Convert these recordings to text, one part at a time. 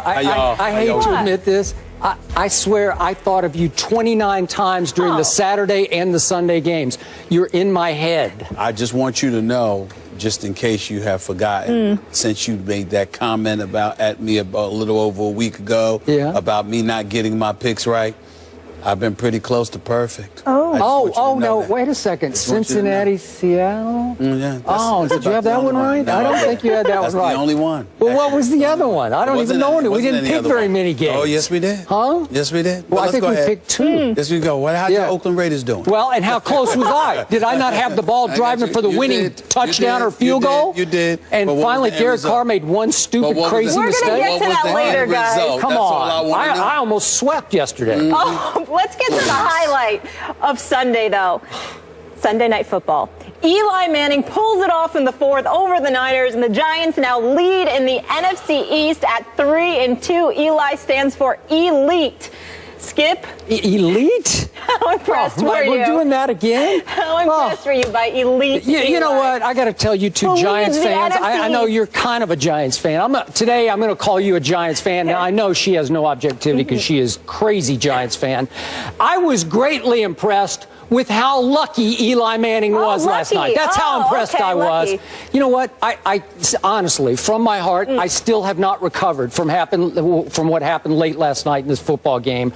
I hate to admit this. I swear I thought of you 29 times during the Saturday and the Sunday games. You're in my head. I just want you to know, just in case you have forgotten, since you made that comment at me about a little over a week ago about me not getting my picks right, I've been pretty close to perfect. Oh, no, wait a second. Cincinnati, Seattle? Did you have that one right? I don't think you had that one right. That's the only one. Well, what was the other one? I don't even know it. We didn't pick very many games. Oh, yes, we did. Huh? Yes, we did. Well, I think we picked 2. Yes, we go. How's your Oakland Raiders doing? Well, and how close was I? Did I not have the ball driving for the winning touchdown or field goal? You did. And finally, Derek Carr made one stupid, crazy mistake. We're going to get to that later, guys. Come on. I almost swept yesterday. Oh, let's get to the highlight of Sunday, though. Sunday Night Football. Eli Manning pulls it off in the 4th over the Niners, and the Giants now lead in the NFC East at 3-2. Eli stands for elite. Skip? Elite? How impressed were you? We're doing that again? How impressed were you by elite? You know what? I got to tell you two Giants fans. I know you're kind of a Giants fan. Today I'm going to call you a Giants fan. Now, I know she has no objectivity because she is crazy Giants fan. I was greatly impressed with how lucky Eli Manning was last night. That's how impressed I was. You know what? I honestly, from my heart, I still have not recovered from what happened late last night in this football game.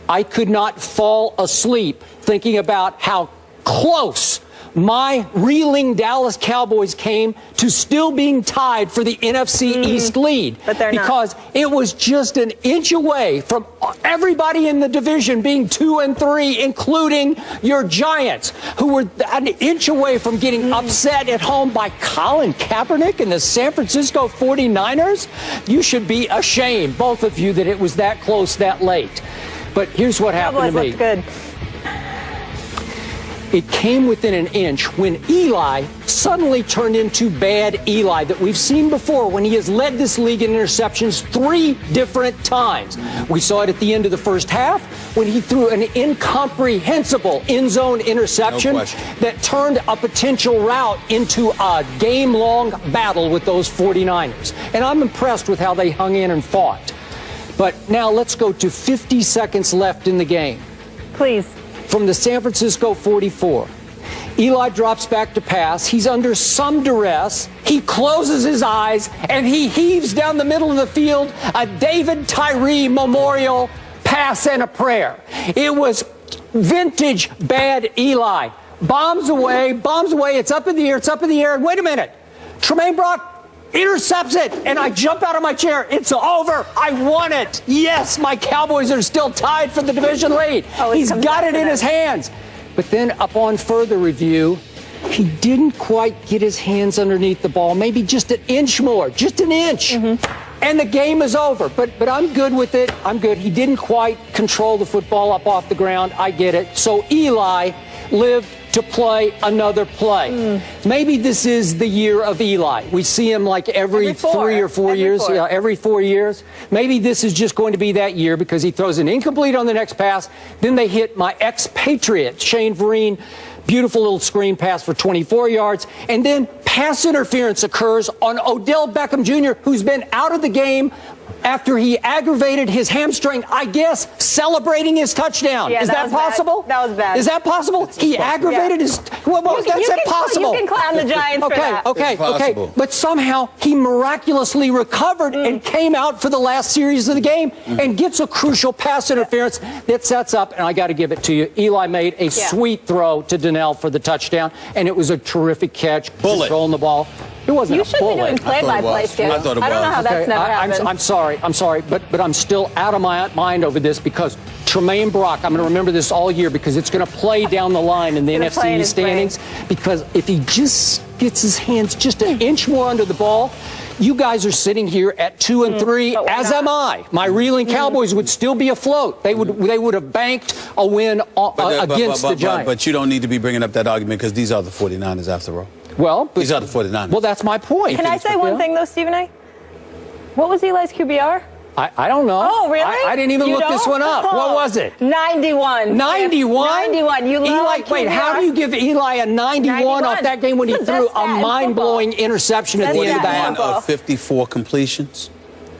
I could not fall asleep thinking about how close my reeling Dallas Cowboys came to still being tied for the NFC East lead. But they're not. Because it was just an inch away from everybody in the division being 2-3, including your Giants, who were an inch away from getting upset at home by Colin Kaepernick and the San Francisco 49ers. You should be ashamed, both of you, that it was that close that late. But here's what happened to me. Looked good. It came within an inch when Eli suddenly turned into bad Eli that we've seen before when he has led this league in interceptions 3 different times. We saw it at the end of the first half when he threw an incomprehensible end zone interception that turned a potential route into a game-long battle with those 49ers. And I'm impressed with how they hung in and fought. But now let's go to 50 seconds left in the game. Please. From the San Francisco 44. Eli drops back to pass. He's under some duress. He closes his eyes, and he heaves down the middle of the field a David Tyree memorial pass and a prayer. It was vintage bad Eli. Bombs away, it's up in the air, and wait a minute. Tremaine Brock intercepts it, and I jump out of my chair. It's over. I won it. Yes, my Cowboys are still tied for the division lead. He's got it in his hands. But then upon further review, he didn't quite get his hands underneath the ball, maybe just an inch more, just an inch. And the game is over. But I'm good with it. I'm good. He didn't quite control the football up off the ground. I get it. So Eli lived to play another play. Maybe this is the year of Eli. We see him like every 3 or 4 years. Yeah, every 4 years. Maybe this is just going to be that year because he throws an incomplete on the next pass. Then they hit my expatriate, Shane Vereen. Beautiful little screen pass for 24 yards. And then pass interference occurs on Odell Beckham Jr., who's been out of the game after he aggravated his hamstring, I guess, celebrating his touchdown. Yeah, is that possible? Bad. That was bad. Is that possible? He aggravated his... Well, that's impossible. You can clown the Giants for that. Okay. But somehow he miraculously recovered and came out for the last series of the game and gets a crucial pass interference that sets up, and I got to give it to you, Eli made a sweet throw to Donnell for the touchdown, and it was a terrific catch, controlling the ball. It wasn't a bullet. You should be doing play-by-play, Skip. I thought it was. I don't know how that's never happened. I'm sorry, but I'm still out of my mind over this because Tremaine Brock, I'm going to remember this all year because it's going to play down the line in the NFC East standings because if he just gets his hands just an inch more under the ball, you guys are sitting here at 2-3, as am I. My reeling Cowboys would still be afloat. They would have banked a win against the Giants. But you don't need to be bringing up that argument because these are the 49ers after all. Well, these are the 49ers. Well, that's my point. Can I say one thing, though, Stephen A? What was Eli's QBR? I don't know. Oh, really? I didn't even look this one up. What was it? 91. 91? 91. You love Eli, wait, how do you give Eli a 91 off that game when he threw a mind-blowing interception at the end of the half? 51 of 54 completions.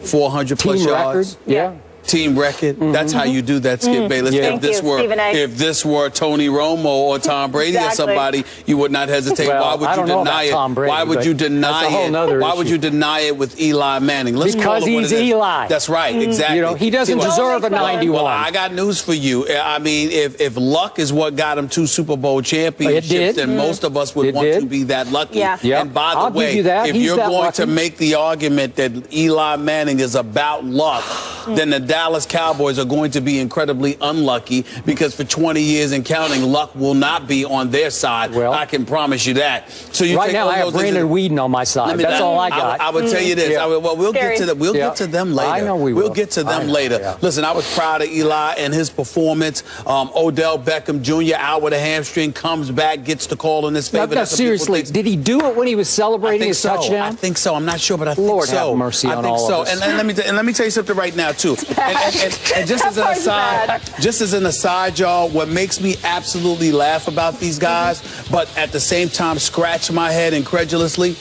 400 plus Team yards. record. Yeah. Team record. That's how you do that, Skip Bayless. Yeah. If this were Tony Romo or Tom Brady or somebody, you would not hesitate. Well, why would you deny it? Tom Brady, why would you deny it? Why would you deny it with Eli Manning? Let's because he's Eli. That's right. Exactly. You know, he doesn't deserve a 91. Well, I got news for you. I mean, if luck is what got him 2 Super Bowl championships, then most of us would want to be that lucky. Yeah. And by the way, if you're going to make the argument that Eli Manning is about luck, then the Dallas Cowboys are going to be incredibly unlucky because for 20 years and counting, luck will not be on their side. Well, I can promise you that. So you right now, I have Brandon Whedon on my side. That's all I got. I would tell you this. We'll get to them. We'll get to them later. I know we will. We'll get to them later. Yeah. Listen, I was proud of Eli and his performance. Odell Beckham Jr. out with a hamstring, comes back, gets the call in his favor. No, seriously, did he do it when he was celebrating his touchdown? I think so. I'm not sure, but I think so. Lord have mercy on all of us. And let me tell you something right now too. And just as an aside, y'all, what makes me absolutely laugh about these guys, but at the same time scratch my head incredulously.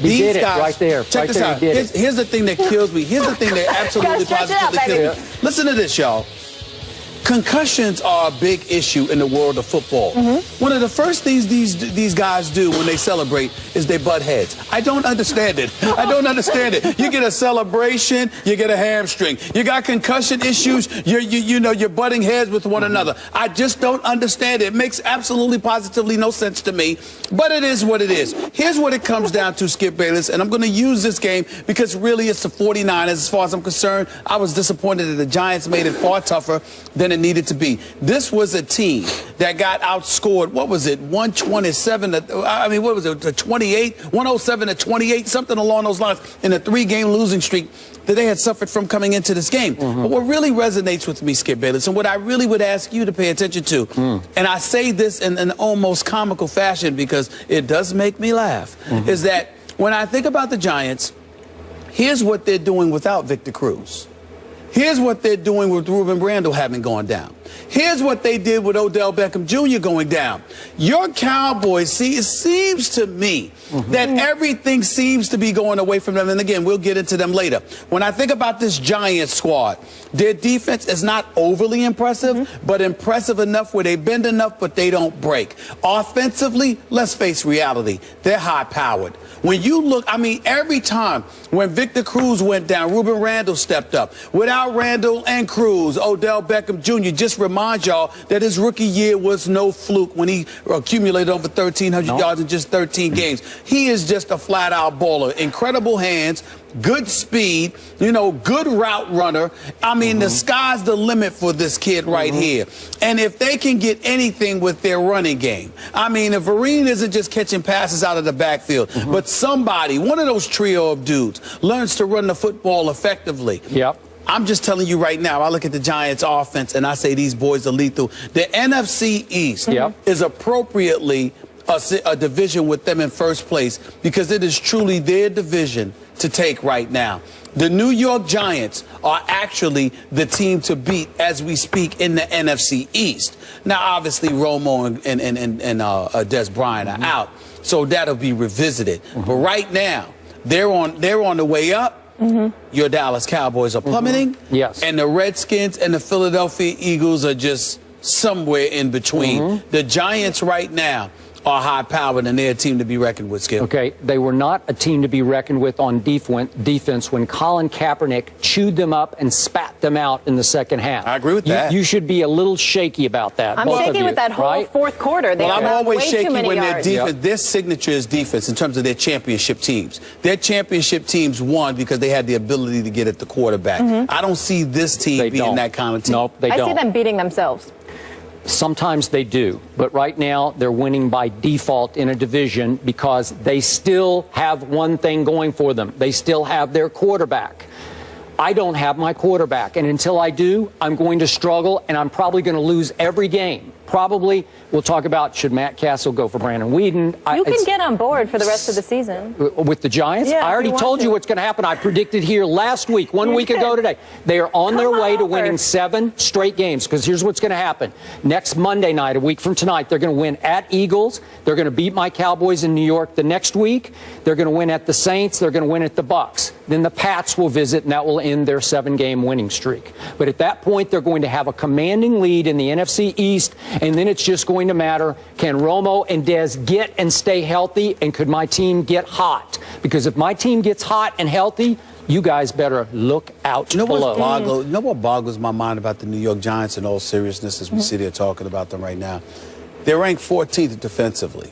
He did it right there. Check this out. Here's the thing that kills me. Here's the thing that absolutely positively kills me. Listen to this, y'all. Concussions are a big issue in the world of football. One of the first things these guys do when they celebrate is they butt heads. I don't understand it. I don't understand it. You get a celebration, you get a hamstring. You got concussion issues, you're butting heads with one another. I just don't understand it. It makes absolutely positively no sense to me, but it is what it is. Here's what it comes down to, Skip Bayless, and I'm going to use this game because really it's the 49ers as far as I'm concerned. I was disappointed that the Giants made it far tougher than it needed to be. This was a team that got outscored. What was it? 127 what was it? 28, 107 to 28, something along those lines in a 3-game losing streak that they had suffered from coming into this game. But what really resonates with me, Skip Bayless, and what I really would ask you to pay attention to, and I say this in an almost comical fashion because it does make me laugh, is that when I think about the Giants, here's what they're doing without Victor Cruz. Here's what they're doing with Ruben Randle having gone down. Here's what they did with Odell Beckham Jr. going down. Your Cowboys, see, it seems to me that everything seems to be going away from them. And again, we'll get into them later. When I think about this Giants squad, their defense is not overly impressive, but impressive enough where they bend enough, but they don't break. Offensively, let's face reality, they're high-powered. When you look, I mean, every time when Victor Cruz went down, Ruben Randle stepped up. Without Randle and Cruz, Odell Beckham Jr. just remind y'all that his rookie year was no fluke when he accumulated over 1,300 yards in just 13 games. He is just a flat-out baller. Incredible hands, good speed, good route runner. I mean, the sky's the limit for this kid right here. And if they can get anything with their running game, I mean, if Vereen isn't just catching passes out of the backfield, but somebody, one of those trio of dudes, learns to run the football effectively. I'm just telling you right now, I look at the Giants offense and I say these boys are lethal. The NFC East is appropriately a division with them in first place because it is truly their division to take right now. The New York Giants are actually the team to beat as we speak in the NFC East. Now, obviously, Romo and Des Bryant are out, so that'll be revisited. But right now, they're on the way up. Your Dallas Cowboys are plummeting. And the Redskins and the Philadelphia Eagles are just somewhere in between. The Giants right now are high-powered, and they're a team to be reckoned with, Skip. Okay, they were not a team to be reckoned with on defense when Colin Kaepernick chewed them up and spat them out in the second half. I agree with that. You should be a little shaky about that. I'm shaky with that whole fourth quarter. Well, I'm always shaky when their defense, their signature is defense in terms of their championship teams. Their championship teams won because they had the ability to get at the quarterback. I don't see this team being that kind of team. Nope, they don't. I see them beating themselves. Sometimes they do, but right now they're winning by default in a division because they still have one thing going for them. They still have their quarterback. I don't have my quarterback, and until I do, I'm going to struggle, and I'm probably going to lose every game. probably we'll talk about should Matt Castle go for Brandon Whedon. You can get on board for the rest of the season. With the Giants? Yeah, I already told you what's going to happen. I predicted here last week, one week ago today. They are on their way to winning 7 straight games, because here's what's going to happen. Next Monday night, a week from tonight, they're going to win at Eagles. They're going to beat my Cowboys in New York the next week. They're going to win at the Saints. They're going to win at the Bucks. Then the Pats will visit, and that will end their 7-game winning streak. But at that point, they're going to have a commanding lead in the NFC East, and then it's just going to matter, can Romo and Dez get and stay healthy, and could my team get hot? Because if my team gets hot and healthy, you guys better look out below. You know what boggles my mind about the New York Giants in all seriousness as we sit here talking about them right now? They're ranked 14th defensively,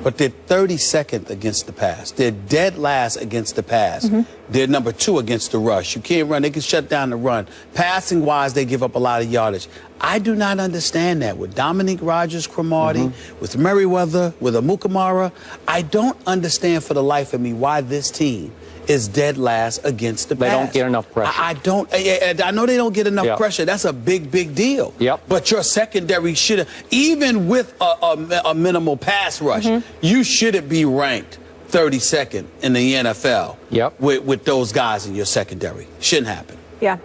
but they're 32nd against the pass. They're dead last against the pass. They're number 2 against the rush. You can't run. They can shut down the run. Passing-wise, they give up a lot of yardage. I do not understand that. With Dominique Rodgers-Cromartie, with Merriweather, with Amukamara, I don't understand for the life of me why this team is dead last against the pass. They don't get enough pressure. I know they don't get enough pressure. That's a big, big deal. But your secondary should have, even with a minimal pass rush, you shouldn't be ranked 32nd in the NFL with those guys in your secondary. Shouldn't happen. Yeah.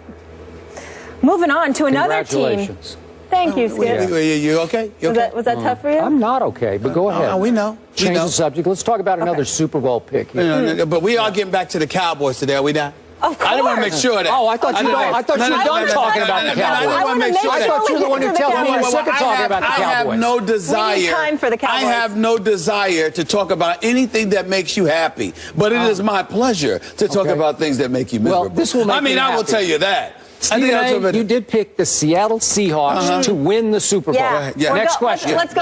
Moving on to another team. Congratulations. Thank you, Skip. You okay? You okay? Was that tough for you? I'm not okay, but go ahead. We know. Change the subject. Let's talk about another Super Bowl pick here. But we are getting back to the Cowboys today, are we not? Of course. I didn't want to make sure of that. Oh, I thought you were done talking about the Cowboys. I want to make sure I thought you were the one who tells me you're sick of talking about the Cowboys. I have no desire. We need time for the Cowboys. I have no desire to talk about anything that makes you happy, but it is my pleasure to talk about things that make you miserable. Well, this will make me I will tell you that. Stephen A., you did pick the Seattle Seahawks to win the Super Bowl. Yeah. Next question. Let's go.